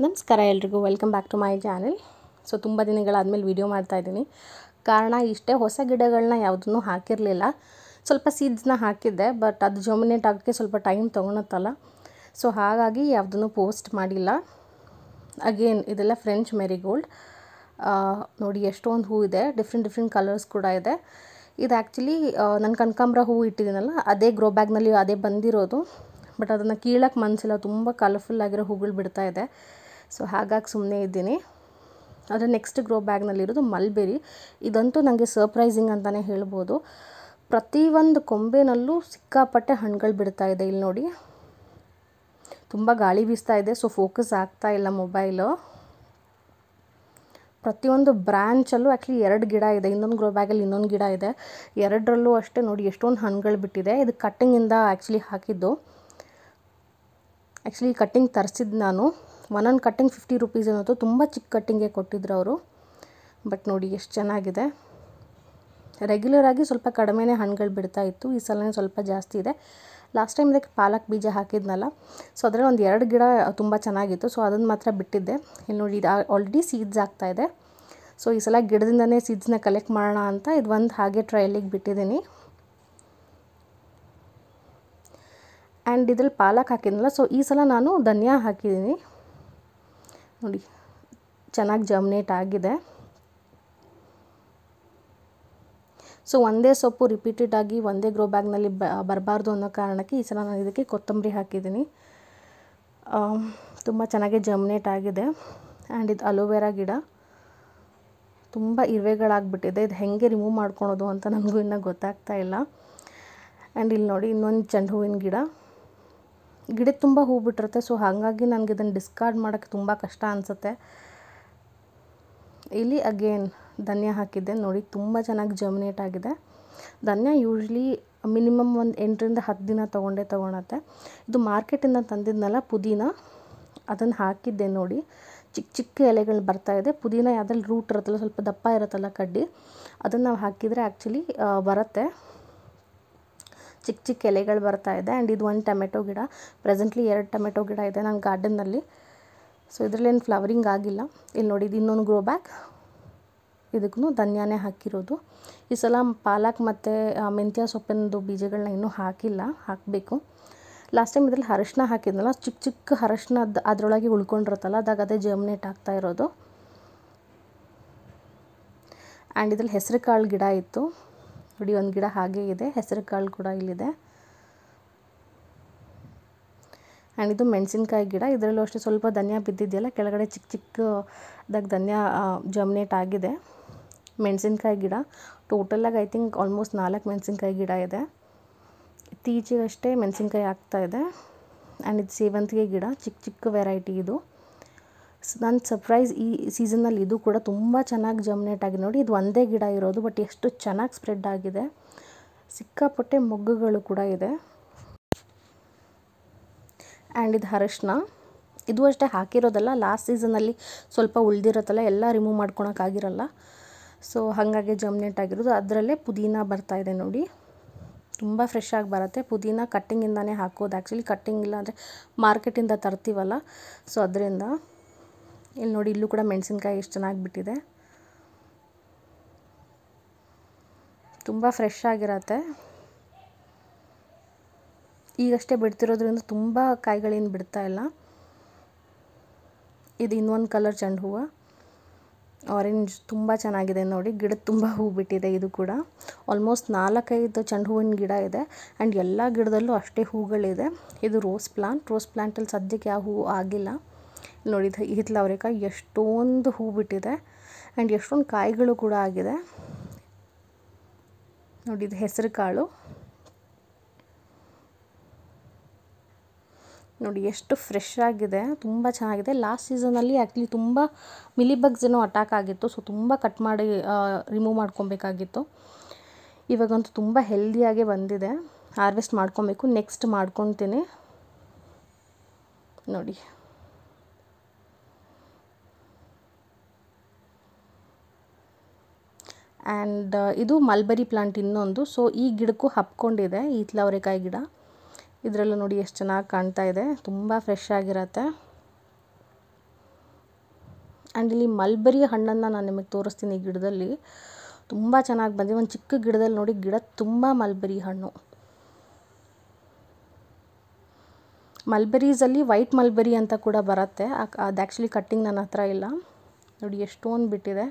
ನಮಸ್ಕಾರ ಎಲ್ರಿಗೂ, welcome back to my channel. So ತುಂಬ ದಿನಗಳಾದಮೇಲೆ ವಿಡಿಯೋ ಮಾಡ್ತಾಯಿದ್ದೀನಿ. ಕಾರಣ ಇಷ್ಟೇ, ಹೊಸ ಗಿಡಗಳನ್ನ ಯಾವುದನ್ನೂ ಹಾಕಿರಲಿಲ್ಲ. ಸ್ವಲ್ಪ ಸೀಡ್ಸ್ನ ಹಾಕಿದ್ದೆ, ಬಟ್ ಅದು ಜರ್ಮಿನೇಟ್ ಆಗೋಕ್ಕೆ ಸ್ವಲ್ಪ ಟೈಮ್ ತೊಗೊಳತ್ತಲ್ಲ. ಸೊ ಹಾಗಾಗಿ ಯಾವುದನ್ನೂ ಪೋಸ್ಟ್ ಮಾಡಿಲ್ಲ. ಅಗೇನ್ ಇದೆಲ್ಲ ಫ್ರೆಂಚ್ ಮೆರಿಗೋಲ್ಡ್. ನೋಡಿ ಎಷ್ಟೊಂದು ಹೂ ಇದೆ, ಡಿಫ್ರೆಂಟ್ ಕಲರ್ಸ್ ಕೂಡ ಇದೆ. ಇದು ಆ್ಯಕ್ಚುಲಿ ನಾನು ಕನಕಾಂಬರ ಹೂ ಇಟ್ಟಿದ್ದೀನಲ್ಲ, ಅದೇ ಗ್ರೋ ಬ್ಯಾಗ್ನಲ್ಲಿ ಅದೇ ಬಂದಿರೋದು. ಬಟ್ ಅದನ್ನು ಕೀಳಕ್ಕೆ ಮನಸ್ಸಿಲ್ಲ, ತುಂಬ ಕಲರ್ಫುಲ್ ಆಗಿರೋ ಹೂಗಳು ಬಿಡ್ತಾ ಇದೆ. ಸೊ ಹಾಗಾಗಿ ಸುಮ್ಮನೆ ಇದ್ದೀನಿ. ಅದರ ನೆಕ್ಸ್ಟ್ ಗ್ರೋ ಬ್ಯಾಗ್ನಲ್ಲಿರೋದು ಮಲ್ಬೆರಿ. ಇದಂತೂ ನನಗೆ ಸರ್ಪ್ರೈಸಿಂಗ್ ಅಂತಲೇ ಹೇಳ್ಬೋದು. ಪ್ರತಿಯೊಂದು ಕೊಂಬೆನಲ್ಲೂ ಸಿಕ್ಕಾಪಟ್ಟೆ ಹಣ್ಣುಗಳು ಬಿಡ್ತಾ ಇದೆ. ಇಲ್ಲಿ ನೋಡಿ, ತುಂಬ ಗಾಳಿ ಬೀಸ್ತಾ ಇದೆ, ಸೊ ಫೋಕಸ್ ಆಗ್ತಾ ಇಲ್ಲ ಮೊಬೈಲು. ಪ್ರತಿಯೊಂದು ಬ್ರ್ಯಾಂಚಲ್ಲೂ ಆ್ಯಕ್ಚುಲಿ 2 ಗಿಡ ಇದೆ. ಇನ್ನೊಂದು ಗ್ರೋ ಬ್ಯಾಗಲ್ಲಿ ಇನ್ನೊಂದು ಗಿಡ ಇದೆ. 2ರಲ್ಲೂ ಅಷ್ಟೇ ನೋಡಿ ಎಷ್ಟೊಂದು ಹಣ್ಣುಗಳು ಬಿಟ್ಟಿದೆ. ಇದು ಕಟ್ಟಿಂಗಿಂದ ಆ್ಯಕ್ಚುಲಿ ಹಾಕಿದ್ದು. ಆ್ಯಕ್ಚುಲಿ ಕಟ್ಟಿಂಗ್ ತರಿಸಿದ್ದು ನಾನು. ಒಂದೊಂದು ಕಟ್ಟಿಂಗ್ 50 ರುಪೀಸ್ ಅನ್ನೋದು, ತುಂಬ ಚಿಕ್ಕ ಕಟ್ಟಿಂಗೇ ಕೊಟ್ಟಿದ್ರು ಅವರು. ಬಟ್ ನೋಡಿ ಎಷ್ಟು ಚೆನ್ನಾಗಿದೆ. ರೆಗ್ಯುಲರಾಗಿ ಸ್ವಲ್ಪ ಕಡಿಮೆನೇ ಹಣ್ಣುಗಳು ಬಿಡ್ತಾ ಇತ್ತು, ಈ ಸಲನೇ ಸ್ವಲ್ಪ ಜಾಸ್ತಿ ಇದೆ. ಲಾಸ್ಟ್ ಟೈಮ್ ಇದಕ್ಕೆ ಪಾಲಕ್ ಬೀಜ ಹಾಕಿದ್ನಲ್ಲ, ಸೊ ಅದರಲ್ಲಿ ಒಂದು 2 ಗಿಡ ತುಂಬ ಚೆನ್ನಾಗಿತ್ತು. ಸೊ ಅದನ್ನು ಮಾತ್ರ ಬಿಟ್ಟಿದ್ದೆ. ಇಲ್ಲಿ ನೋಡಿ, ಇದು ಆಲ್ರೆಡಿ ಸೀಡ್ಸ್ ಆಗ್ತಾಯಿದೆ. ಸೊ ಈ ಸಲ ಗಿಡದಿಂದನೇ ಸೀಡ್ಸ್ನ ಕಲೆಕ್ಟ್ ಮಾಡೋಣ ಅಂತ ಇದು ಒಂದು ಹಾಗೆ ಟ್ರಯಲಿಗೆ ಬಿಟ್ಟಿದ್ದೀನಿ. ಆ್ಯಂಡ್ ಇದ್ರಲ್ಲಿ ಪಾಲಕ್ ಹಾಕಿದ್ನಲ್ಲ, ಸೊ ಈ ಸಲ ನಾನು ಧನಿಯಾ ಹಾಕಿದ್ದೀನಿ. ನೋಡಿ ಚೆನ್ನಾಗಿ ಜರ್ಮಿನೇಟ್ ಆಗಿದೆ. ಸೊ ಒಂದೇ ಸೊಪ್ಪು ರಿಪೀಟೆಡ್ ಆಗಿ ಒಂದೇ ಗ್ರೋ ಬ್ಯಾಗ್ನಲ್ಲಿ ಬರಬಾರ್ದು ಅನ್ನೋ ಕಾರಣಕ್ಕೆ ಈ ಸಲ ನಾನು ಇದಕ್ಕೆ ಕೊತ್ತಂಬರಿ ಹಾಕಿದ್ದೀನಿ. ತುಂಬ ಚೆನ್ನಾಗಿ ಜರ್ಮಿನೇಟ್ ಆಗಿದೆ. ಆ್ಯಂಡ್ ಇದು ಅಲೋವೆರಾ ಗಿಡ. ತುಂಬ ಇರುವೆಗಳಾಗ್ಬಿಟ್ಟಿದೆ. ಇದು ಹೇಗೆ ರಿಮೂವ್ ಮಾಡ್ಕೊಳೋದು ಅಂತ ನನಗೂ ಇನ್ನೂ ಗೊತ್ತಾಗ್ತಾ ಇಲ್ಲ. ಆ್ಯಂಡ್ ಇಲ್ಲಿ ನೋಡಿ, ಇನ್ನೊಂದು ಚೆಂಡು ಹೂವಿನ ಗಿಡಕ್ಕೆ ತುಂಬ ಹೂ ಬಿಟ್ಟಿರುತ್ತೆ. ಸೊ ಹಾಗಾಗಿ ನನಗೆ ಇದನ್ನು ಡಿಸ್ಕಾರ್ಡ್ ಮಾಡೋಕ್ಕೆ ತುಂಬ ಕಷ್ಟ ಅನಿಸುತ್ತೆ. ಇಲ್ಲಿ ಅಗೇನ್ ಧನಿಯಾ ಹಾಕಿದ್ದೆ. ನೋಡಿ ತುಂಬ ಚೆನ್ನಾಗಿ ಜರ್ಮಿನೇಟ್ ಆಗಿದೆ. ಧನಿಯಾ ಯೂಶ್ವಲಿ ಮಿನಿಮಮ್ ಒಂದು 8ರಿಂದ 10 ದಿನ ತೊಗೊಳತ್ತೆ. ಇದು ಮಾರ್ಕೆಟಿಂದ ತಂದಿದ್ನಲ್ಲ ಪುದೀನ, ಅದನ್ನು ಹಾಕಿದ್ದೆ. ನೋಡಿ ಚಿಕ್ಕ ಎಲೆಗಳು ಬರ್ತಾಯಿದೆ. ಪುದೀನ ಯಾವುದ್ರಲ್ಲಿ ರೂಟ್ ಇರುತ್ತಲ್ಲ, ಸ್ವಲ್ಪ ದಪ್ಪ ಇರುತ್ತಲ್ಲ ಕಡ್ಡಿ, ಅದನ್ನು ನಾವು ಹಾಕಿದರೆ ಆ್ಯಕ್ಚುಲಿ ಬರುತ್ತೆ. ಚಿಕ್ಕ ಎಲೆಗಳು ಬರ್ತಾ ಇದೆ. ಆ್ಯಂಡ್ ಇದು ಒಂದು ಟೊಮೆಟೊ ಗಿಡ. ಪ್ರೆಸೆಂಟ್ಲಿ 2 ಟೊಮೆಟೊ ಗಿಡ ಇದೆ ನನ್ನ ಗಾರ್ಡನ್ನಲ್ಲಿ. ಸೊ ಇದರಲ್ಲೇನು ಫ್ಲವರಿಂಗ್ ಆಗಿಲ್ಲ. ಇಲ್ಲಿ ನೋಡಿ, ಇದು ಇನ್ನೊಂದು ಗ್ರೋ ಬ್ಯಾಗ್. ಇದಕ್ಕೂ ಧನಿಯಾನೇ ಹಾಕಿರೋದು. ಈ ಸಲ ಪಾಲಕ್ ಮತ್ತು ಮೆಂತ್ಯ ಸೊಪ್ಪಿನದು ಬೀಜಗಳನ್ನ ಇನ್ನೂ ಹಾಕಿಲ್ಲ, ಹಾಕಬೇಕು. ಲಾಸ್ಟ್ ಟೈಮ್ ಇದರಲ್ಲಿ ಅರಶಿನ ಹಾಕಿದ್ನಲ್ಲ, ಚಿಕ್ಕ ಅರಶಿನ ಅದರೊಳಗೆ ಉಳ್ಕೊಂಡಿರುತ್ತಲ್ಲ, ಅದೇ ಜರ್ಮಿನೇಟ್ ಆಗ್ತಾ ಇರೋದು. ಆ್ಯಂಡ್ ಇದರಲ್ಲಿ ಹೆಸರು ಕಾಳು ಗಿಡ ಇತ್ತು. ನೋಡಿ ಒಂದು ಗಿಡ ಹಾಗೇ ಇದೆ, ಹೆಸರು ಕಾಳು ಕೂಡ ಇಲ್ಲಿದೆ. ಆ್ಯಂಡ್ ಇದು ಮೆಣಸಿನ್ಕಾಯಿ ಗಿಡ. ಇದರಲ್ಲೂ ಅಷ್ಟೇ ಸ್ವಲ್ಪ ಧನಿಯಾ ಬಿದ್ದಿದೆಯಲ್ಲ, ಕೆಳಗಡೆ ಚಿಕ್ಕದಾಗಿ ಧನಿಯಾ ಜರ್ಮಿನೇಟ್ ಆಗಿದೆ. ಮೆಣಸಿನ್ಕಾಯಿ ಗಿಡ ಟೋಟಲಾಗಿ ಐ ಥಿಂಕ್ ಆಲ್ಮೋಸ್ಟ್ 4 ಮೆಣಸಿನ್ಕಾಯಿ ಗಿಡ ಇದೆ. ಇತ್ತೀಚೆಗಷ್ಟೇ ಮೆಣಸಿನ್ಕಾಯಿ ಆಗ್ತಾಯಿದೆ. ಆ್ಯಂಡ್ ಇದು ಸೇವಂತಿಗೆ ಗಿಡ, ಚಿಕ್ಕ ವೆರೈಟಿ ಇದು. ನನ್ನ ಸರ್ಪ್ರೈಸ್ ಈ ಸೀಸನ್ನಲ್ಲಿ ಇದು ಕೂಡ ತುಂಬ ಚೆನ್ನಾಗಿ ಜರ್ಮಿನೇಟ್ ಆಗಿದೆ. ನೋಡಿ, ಇದು ಒಂದೇ ಗಿಡ ಇರೋದು, ಬಟ್ ಎಷ್ಟು ಚೆನ್ನಾಗಿ ಸ್ಪ್ರೆಡ್ ಆಗಿದೆ. ಸಿಕ್ಕಾಪಟ್ಟೆ ಮೊಗ್ಗುಗಳು ಕೂಡ ಇದೆ. ಆ್ಯಂಡ್ ಇದು ಅರಶಿನ. ಇದು ಅಷ್ಟೇ ಹಾಕಿರೋದಲ್ಲ, ಲಾಸ್ಟ್ ಸೀಸನಲ್ಲಿ ಸ್ವಲ್ಪ ಉಳಿದಿರುತ್ತಲ್ಲ, ಎಲ್ಲ ರಿಮೂವ್ ಮಾಡ್ಕೊಳಕ್ಕಾಗಿರಲ್ಲ. ಸೊ ಹಾಗಾಗಿ ಜರ್ಮಿನೇಟ್ ಆಗಿರೋದು. ಅದರಲ್ಲೇ ಪುದೀನ ಬರ್ತಾಯಿದೆ ನೋಡಿ, ತುಂಬ ಫ್ರೆಶ್ ಆಗಿ ಬರುತ್ತೆ. ಪುದೀನ ಕಟ್ಟಿಂಗಿಂದನೇ ಹಾಕೋದು. ಆ್ಯಕ್ಚುಲಿ ಕಟ್ಟಿಂಗ್ ಇಲ್ಲ ಅಂದರೆ ಮಾರ್ಕೆಟಿಂದ ತರ್ತೀವಲ್ಲ, ಸೊ ಅದರಿಂದ. ಇಲ್ಲಿ ನೋಡಿ, ಇಲ್ಲೂ ಕೂಡ ಮೆಣಸಿನ್ಕಾಯಿ ಎಷ್ಟು ಚೆನ್ನಾಗಿ ಬಿಟ್ಟಿದೆ. ತುಂಬ ಫ್ರೆಶ್ ಆಗಿರತ್ತೆ. ಈಗಷ್ಟೇ ಬಿಡ್ತಿರೋದ್ರಿಂದ ತುಂಬ ಕಾಯಿಗಳೇನು ಬಿಡ್ತಾ ಇಲ್ಲ. ಇದು ಇನ್ನೊಂದು ಕಲರ್ ಚೆಂಡು ಹೂವು, ಆರೆಂಜ್, ತುಂಬ ಚೆನ್ನಾಗಿದೆ. ನೋಡಿ, ಗಿಡದ ತುಂಬ ಹೂ ಬಿಟ್ಟಿದೆ. ಇದು ಕೂಡ ಆಲ್ಮೋಸ್ಟ್ 4-5 ಚೆಂಡು ಹೂವಿನ ಗಿಡ ಇದೆ. ಆ್ಯಂಡ್ ಎಲ್ಲ ಗಿಡದಲ್ಲೂ ಅಷ್ಟೇ ಹೂಗಳಿದೆ. ಇದು ರೋಸ್ ಪ್ಲಾಂಟಲ್ಲಿ ಸದ್ಯಕ್ಕೆ ಯಾವ ಹೂ ಆಗಿಲ್ಲ. ನೋಡಿ, ಹಿತ್ತಲ ಅವರೆಕಾಯಿ ಎಷ್ಟೊಂದು ಹೂ ಬಿಟ್ಟಿದೆ. ಆ್ಯಂಡ್ ಎಷ್ಟೊಂದು ಕಾಯಿಗಳು ಕೂಡ ಆಗಿದೆ. ನೋಡಿ, ಇದು ಹೆಸರು ಕಾಳು. ನೋಡಿ ಎಷ್ಟು ಫ್ರೆಶ್ ಆಗಿದೆ, ತುಂಬ ಚೆನ್ನಾಗಿದೆ. ಲಾಸ್ಟ್ ಸೀಸನಲ್ಲಿ ಆ್ಯಕ್ಚುಲಿ ತುಂಬ ಮಿಲಿಬಗ್ಸ್ ಏನೋ ಅಟ್ಯಾಕ್ ಆಗಿತ್ತು. ಸೊ ತುಂಬ ಕಟ್ ಮಾಡಿ ರಿಮೂವ್ ಮಾಡ್ಕೊಬೇಕಾಗಿತ್ತು. ಇವಾಗಂತೂ ತುಂಬ ಹೆಲ್ದಿಯಾಗೇ ಬಂದಿದೆ. ಹಾರ್ವೆಸ್ಟ್ ಮಾಡ್ಕೊಬೇಕು, ನೆಕ್ಸ್ಟ್ ಮಾಡ್ಕೊತೀನಿ. ನೋಡಿ, ಆ್ಯಂಡ್ ಇದು ಮಲ್ಬೆರಿ ಪ್ಲಾಂಟ್ ಇನ್ನೊಂದು. ಸೊ ಈ ಗಿಡಕ್ಕೂ ಹಬ್ಕೊಂಡಿದೆ, ಹಿತ್ತಲ ಅವರೆಕಾಯಿ ಗಿಡ. ಇದರಲ್ಲೂ ನೋಡಿ ಎಷ್ಟು ಚೆನ್ನಾಗಿ ಕಾಣ್ತಾ ಇದೆ, ತುಂಬ ಫ್ರೆಶ್ ಆಗಿರತ್ತೆ. ಆ್ಯಂಡ್ ಇಲ್ಲಿ ಮಲ್ಬರಿ ಹಣ್ಣನ್ನು ನಾನು ನಿಮಗೆ ತೋರಿಸ್ತೀನಿ ಈ ಗಿಡದಲ್ಲಿ. ತುಂಬ ಚೆನ್ನಾಗಿ ಬಂದಿದೆ. ಒಂದು ಚಿಕ್ಕ ಗಿಡದಲ್ಲಿ ನೋಡಿ, ಗಿಡ ತುಂಬ ಮಲ್ಬರಿ ಹಣ್ಣು. ಮಲ್ಬೆರೀಸಲ್ಲಿ ವೈಟ್ ಮಲ್ಬೆರಿ ಅಂತ ಕೂಡ ಬರುತ್ತೆ. ಅದು ಆ್ಯಕ್ಚುಲಿ ಕಟ್ಟಿಂಗ್ ನನ್ನ ಹತ್ರ ಇಲ್ಲ. ನೋಡಿ ಎಷ್ಟೊಂದು ಬಿಟ್ಟಿದೆ.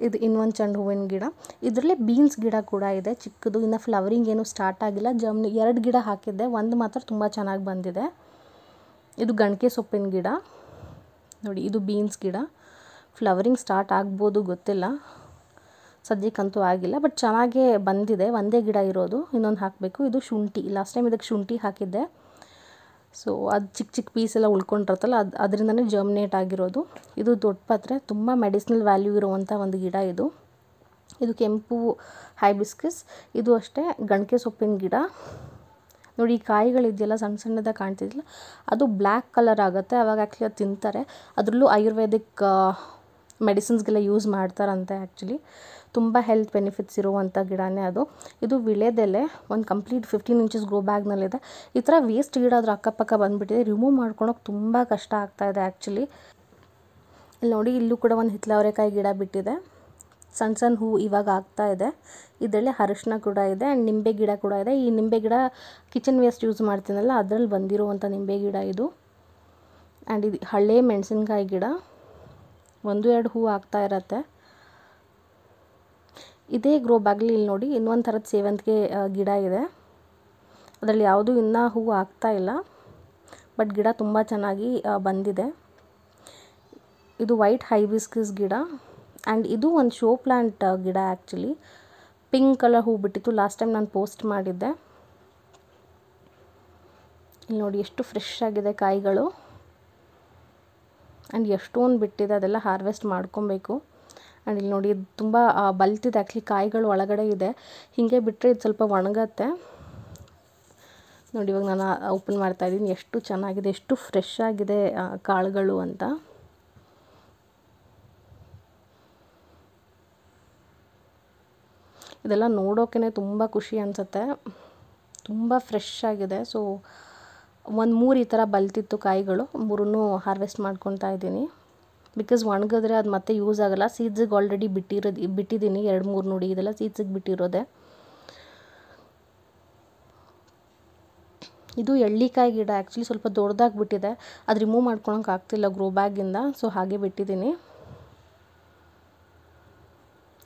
ಇದು ಇನ್ನೊಂದು ಚೆಂಡು ಹೂವಿನ ಗಿಡ. ಇದರಲ್ಲೇ ಬೀನ್ಸ್ ಗಿಡ ಕೂಡ ಇದೆ ಚಿಕ್ಕದು. ಇನ್ನು ಫ್ಲವರಿಂಗ್ ಏನು ಸ್ಟಾರ್ಟ್ ಆಗಿಲ್ಲ. ಜಮ್ನಿ 2 ಗಿಡ ಹಾಕಿದ್ದೆ, ಒಂದು ಮಾತ್ರ ತುಂಬ ಚೆನ್ನಾಗಿ ಬಂದಿದೆ. ಇದು ಗಣಕೆ ಸೊಪ್ಪಿನ ಗಿಡ. ನೋಡಿ ಇದು ಬೀನ್ಸ್ ಗಿಡ. ಫ್ಲವರಿಂಗ್ ಸ್ಟಾರ್ಟ್ ಆಗ್ಬೋದು, ಗೊತ್ತಿಲ್ಲ, ಸದ್ಯಕ್ಕಂತೂ ಆಗಿಲ್ಲ. ಬಟ್ ಚೆನ್ನಾಗೇ ಬಂದಿದೆ. ಒಂದೇ ಗಿಡ ಇರೋದು, ಇನ್ನೊಂದು ಹಾಕಬೇಕು. ಇದು ಶುಂಠಿ. ಲಾಸ್ಟ್ ಟೈಮ್ ಇದಕ್ಕೆ ಶುಂಠಿ ಹಾಕಿದ್ದೆ. ಸೊ ಅದು ಚಿಕ್ಕ ಚಿಕ್ಕ ಪೀಸ್ ಎಲ್ಲ ಉಳ್ಕೊಂಡಿರುತ್ತಲ್ಲ, ಅದರಿಂದನೇ ಜರ್ಮಿನೇಟ್ ಆಗಿರೋದು. ಇದು ದೊಡ್ಡ ಪತ್ರೆ, ತುಂಬ ಮೆಡಿಸಿನಲ್ ವ್ಯಾಲ್ಯೂ ಇರುವಂಥ ಒಂದು ಗಿಡ ಇದು. ಇದು ಕೆಂಪು ಹೈಬಿಸ್ಕಸ್. ಇದು ಅಷ್ಟೇ ಗಣಕೆ ಸೊಪ್ಪಿನ ಗಿಡ. ನೋಡಿ ಈ ಕಾಯಿಗಳಿದೆಯಲ್ಲ ಸಣ್ಣ ಸಣ್ಣದಾಗಿ ಕಾಣ್ತಿದ್ದಿಲ್ಲ, ಅದು ಬ್ಲ್ಯಾಕ್ ಕಲರ್ ಆಗುತ್ತೆ. ಆವಾಗ ಆ್ಯಕ್ಚುಲಿ ಅದು ತಿಂತಾರೆ. ಅದರಲ್ಲೂ ಆಯುರ್ವೇದಿಕ್ ಮೆಡಿಸಿನ್ಸ್ಗೆಲ್ಲ ಯೂಸ್ ಮಾಡ್ತಾರಂತೆ. ಆ್ಯಕ್ಚುಲಿ ತುಂಬ ಹೆಲ್ತ್ ಬೆನಿಫಿಟ್ಸ್ ಇರುವಂಥ ಗಿಡನೇ ಅದು. ಇದು ವಿಳೆದೆಲೆ, ಒಂದು ಕಂಪ್ಲೀಟ್ 15 ಇಂಚಸ್ ಗ್ರೋ ಬ್ಯಾಗ್ನಲ್ಲಿದೆ. ಈ ಥರ ವೇಸ್ಟ್ ಗಿಡ ಅದ್ರ ಅಕ್ಕಪಕ್ಕ ಬಂದುಬಿಟ್ಟಿದೆ. ರಿಮೂವ್ ಮಾಡ್ಕೊಳಕ್ಕೆ ತುಂಬ ಕಷ್ಟ ಆಗ್ತಾಯಿದೆ ಆ್ಯಕ್ಚುಲಿ. ಇಲ್ಲಿ ನೋಡಿ, ಇಲ್ಲೂ ಕೂಡ ಒಂದು ಹಿತ್ತಲವರೆಕಾಯಿ ಗಿಡ ಬಿಟ್ಟಿದೆ. ಸಣ್ಣ ಸಣ್ಣ ಹೂ ಇವಾಗ ಆಗ್ತಾ ಇದೆ. ಇದರಲ್ಲಿ ಅರಿಶಿನ ಕೂಡ ಇದೆ ಆ್ಯಂಡ್ ನಿಂಬೆ ಗಿಡ ಕೂಡ ಇದೆ. ಈ ನಿಂಬೆ ಗಿಡ ಕಿಚನ್ ವೇಸ್ಟ್ ಯೂಸ್ ಮಾಡ್ತೀನಲ್ಲ, ಅದರಲ್ಲಿ ಬಂದಿರುವಂಥ ನಿಂಬೆ ಗಿಡ ಇದು. ಆ್ಯಂಡ್ ಇದು ಹಳೆ ಮೆಣಸಿನ್ಕಾಯಿ ಗಿಡ. 1-2 ಹೂ ಆಗ್ತಾ ಇರತ್ತೆ. ಇದೇ ಗ್ರೋ ಬ್ಯಾಗಲ್ಲಿ ಇಲ್ಲಿ ನೋಡಿ ಇನ್ನೊಂದು ಥರದ ಸೇವಂತಿಗೆ ಗಿಡ ಇದೆ. ಅದರಲ್ಲಿ ಯಾವುದೂ ಇನ್ನೂ ಹೂವು ಆಗ್ತಾ ಇಲ್ಲ, ಬಟ್ ಗಿಡ ತುಂಬ ಚೆನ್ನಾಗಿ ಬಂದಿದೆ. ಇದು ವೈಟ್ ಹೈಬಿಸ್ಕಸ್ ಗಿಡ. ಆ್ಯಂಡ್ ಇದು ಒಂದು ಶೋ ಪ್ಲ್ಯಾಂಟ್ ಗಿಡ. ಆ್ಯಕ್ಚುಲಿ ಪಿಂಕ್ ಕಲರ್ ಹೂ ಬಿಟ್ಟಿತ್ತು. ಲಾಸ್ಟ್ ಟೈಮ್ ನಾನು ಪೋಸ್ಟ್ ಮಾಡಿದ್ದೆ. ಇಲ್ಲಿ ನೋಡಿ ಎಷ್ಟು ಫ್ರೆಶ್ ಆಗಿದೆ ಕಾಯಿಗಳು. ಆ್ಯಂಡ್ ಎಷ್ಟೊಂದು ಬಿಟ್ಟಿದೆ, ಅದೆಲ್ಲ ಹಾರ್ವೆಸ್ಟ್ ಮಾಡ್ಕೊಬೇಕು. ಆ್ಯಂಡ್ ಇಲ್ಲಿ ನೋಡಿ, ಇದು ತುಂಬ ಬಲ್ತಿದೆ ಆ್ಯಕ್ಚುಲಿ. ಕಾಯಿಗಳು ಒಳಗಡೆ ಇದೆ. ಹೀಗೆ ಬಿಟ್ಟರೆ ಇದು ಸ್ವಲ್ಪ ಒಣಗತ್ತೆ. ನೋಡಿ ಇವಾಗ ನಾನು ಓಪನ್ ಮಾಡ್ತಾಯಿದ್ದೀನಿ. ಎಷ್ಟು ಚೆನ್ನಾಗಿದೆ, ಎಷ್ಟು ಫ್ರೆಶ್ ಆಗಿದೆ ಕಾಳುಗಳು ಅಂತ. ಇದೆಲ್ಲ ನೋಡೋಕೆ ತುಂಬ ಖುಷಿ ಅನಿಸುತ್ತೆ. ತುಂಬ ಫ್ರೆಶ್ ಆಗಿದೆ. ಸೊ ಒಂದು 3 ಈ ಥರ ಬಲ್ತಿತ್ತು ಕಾಯಿಗಳು. 3 ಹಾರ್ವೆಸ್ಟ್ ಮಾಡ್ಕೊತಾ ಇದ್ದೀನಿ. ಬಿಕಾಸ್ ಒಣಗಿದ್ರೆ ಅದು ಮತ್ತೆ ಯೂಸ್ ಆಗೋಲ್ಲ. ಸೀಡ್ಸಿಗೆ ಆಲ್ರೆಡಿ ಬಿಟ್ಟಿದ್ದೀನಿ 2-3. ನೋಡಿ ಇದೆಲ್ಲ ಸೀಡ್ಸಿಗೆ ಬಿಟ್ಟಿರೋದೆ. ಇದು ಎಳ್ಳಿಕಾಯಿ ಗಿಡ. ಆ್ಯಕ್ಚುಲಿ ಸ್ವಲ್ಪ ದೊಡ್ಡದಾಗಿ ಬಿಟ್ಟಿದೆ. ಅದು ರಿಮೂವ್ ಮಾಡ್ಕೊಳಕ್ಕೆ ಆಗ್ತಿಲ್ಲ ಗ್ರೋ ಬ್ಯಾಗಿಂದ, ಸೊ ಹಾಗೆ ಬಿಟ್ಟಿದ್ದೀನಿ.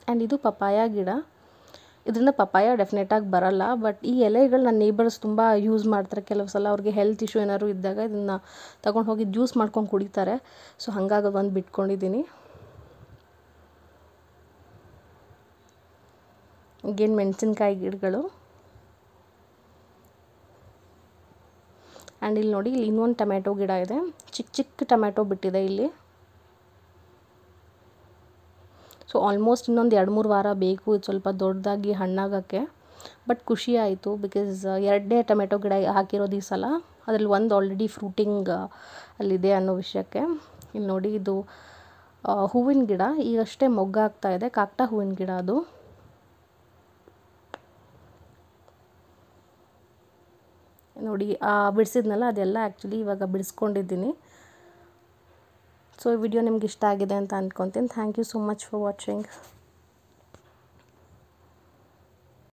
ಆ್ಯಂಡ್ ಇದು ಪಪಾಯ ಗಿಡ. ಇದರಿಂದ ಪಪಾಯ ಡೆಫಿನೆಟಾಗಿ ಬರಲ್ಲ, ಬಟ್ ಈ ಎಲೆಗಳು ನನ್ನ ನೇಬರ್ಸ್ ತುಂಬ ಯೂಸ್ ಮಾಡ್ತಾರೆ. ಕೆಲವು ಸಲ ಅವ್ರಿಗೆ ಹೆಲ್ತ್ ಇಶ್ಯೂ ಏನಾದ್ರು ಇದ್ದಾಗ ಇದನ್ನು ತಗೊಂಡು ಹೋಗಿ ಜ್ಯೂಸ್ ಮಾಡ್ಕೊಂಡು ಕುಡಿತಾರೆ. ಸೊ ಹಾಗಾಗಿ ಒಂದು ಬಿಟ್ಕೊಂಡಿದ್ದೀನಿ. ಈಗೇನು ಮೆಣಸಿನ್ಕಾಯಿ ಗಿಡಗಳು. ಆ್ಯಂಡ್ ಇಲ್ಲಿ ನೋಡಿ, ಇಲ್ಲಿ ಇನ್ನೊಂದು ಟೊಮೆಟೊ ಗಿಡ ಇದೆ. ಚಿಕ್ಕ ಚಿಕ್ಕ ಟೊಮೆಟೊ ಬಿಟ್ಟಿದೆ ಇಲ್ಲಿ. ಸೊ ಆಲ್ಮೋಸ್ಟ್ ಇನ್ನೊಂದು 2-3 ವಾರ ಬೇಕು ಇದು ಸ್ವಲ್ಪ ದೊಡ್ಡದಾಗಿ ಹಣ್ಣಾಗೋಕ್ಕೆ. ಬಟ್ ಖುಷಿ ಆಯಿತು, ಬಿಕಾಸ್ 2ನೇ ಟೊಮೆಟೊ ಗಿಡ ಹಾಕಿರೋದು ಈ ಸಲ. ಅದರಲ್ಲಿ ಒಂದು ಆಲ್ರೆಡಿ ಫ್ರೂಟಿಂಗ್ ಅಲ್ಲಿದೆ ಅನ್ನೋ ವಿಷಯಕ್ಕೆ. ಇಲ್ಲಿ ನೋಡಿ, ಇದು ಹೂವಿನ ಗಿಡ. ಈಗಷ್ಟೇ ಮೊಗ್ಗಾಗ್ತಾ ಇದೆ. ಕಾಕ್ಟ ಹೂವಿನ ಗಿಡ ಅದು. ನೋಡಿ ಬಿಡಿಸಿದ್ನಲ್ಲ, ಅದೆಲ್ಲ ಆ್ಯಕ್ಚುಲಿ ಇವಾಗ ಬಿಡಿಸ್ಕೊಂಡಿದ್ದೀನಿ. ಸೊ ಈ ವಿಡಿಯೋ ನಿಮ್ಗೆ ಇಷ್ಟ ಆಗಿದೆ ಅಂತ ಅಂದ್ಕೊತೀನಿ. Thank you so much for watching.